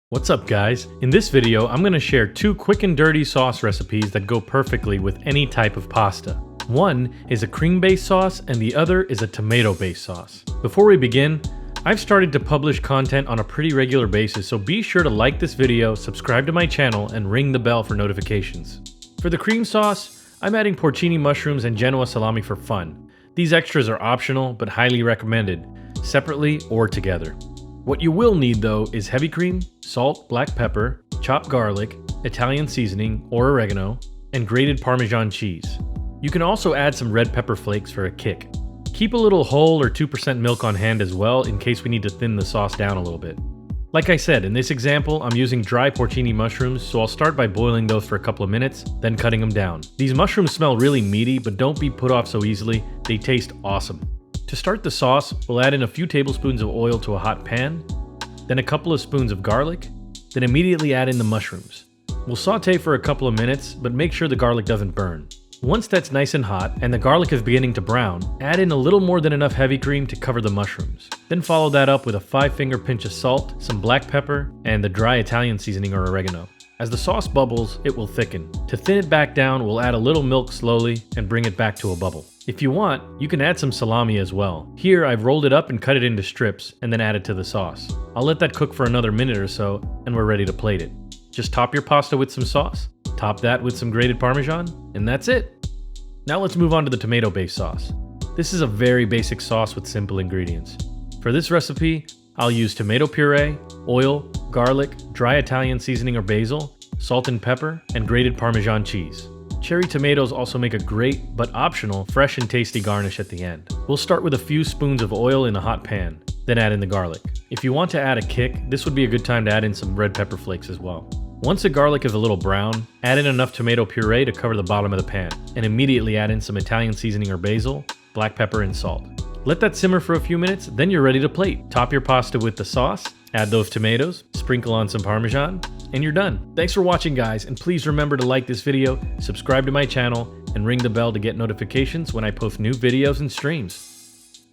What's up guys? In this video, I'm going to share two quick and dirty sauce recipes that go perfectly with any type of pasta. One is a cream-based sauce and the other is a tomato-based sauce. Before we begin, I've started to publish content on a pretty regular basis, so be sure to like this video, subscribe to my channel, and ring the bell for notifications. For the cream sauce, I'm adding porcini mushrooms and Genoa salami for fun. These extras are optional, but highly recommended, separately or together. What you will need though is heavy cream, salt, black pepper, chopped garlic, Italian seasoning or oregano, and grated Parmesan cheese. You can also add some red pepper flakes for a kick. Keep a little whole or 2% milk on hand as well in case we need to thin the sauce down a little bit. Like I said, in this example, I'm using dry porcini mushrooms, so I'll start by boiling those for a couple of minutes, then cutting them down. These mushrooms smell really meaty, but don't be put off so easily, they taste awesome. To start the sauce, we'll add in a few tablespoons of oil to a hot pan, then a couple of spoons of garlic, then immediately add in the mushrooms. We'll saute for a couple of minutes, but make sure the garlic doesn't burn. Once that's nice and hot and the garlic is beginning to brown, add in a little more than enough heavy cream to cover the mushrooms. Then follow that up with a 5-finger pinch of salt, some black pepper, and the dry Italian seasoning or oregano. As the sauce bubbles, it will thicken. To thin it back down, we'll add a little milk slowly and bring it back to a bubble. If you want, you can add some salami as well. Here, I've rolled it up and cut it into strips and then add it to the sauce. I'll let that cook for another minute or so and we're ready to plate it. Just top your pasta with some sauce, top that with some grated Parmesan, and that's it. Now let's move on to the tomato-based sauce. This is a very basic sauce with simple ingredients. For this recipe, I'll use tomato puree, oil, garlic, dry Italian seasoning or basil, salt and pepper, and grated Parmesan cheese. Cherry tomatoes also make a great, but optional, fresh and tasty garnish at the end. We'll start with a few spoons of oil in a hot pan, then add in the garlic. If you want to add a kick, this would be a good time to add in some red pepper flakes as well. Once the garlic is a little brown, add in enough tomato puree to cover the bottom of the pan, and immediately add in some Italian seasoning or basil, black pepper, and salt. Let that simmer for a few minutes, then you're ready to plate. Top your pasta with the sauce, add those tomatoes, sprinkle on some Parmesan, and you're done. Thanks for watching guys, and please remember to like this video, subscribe to my channel, and ring the bell to get notifications when I post new videos and streams.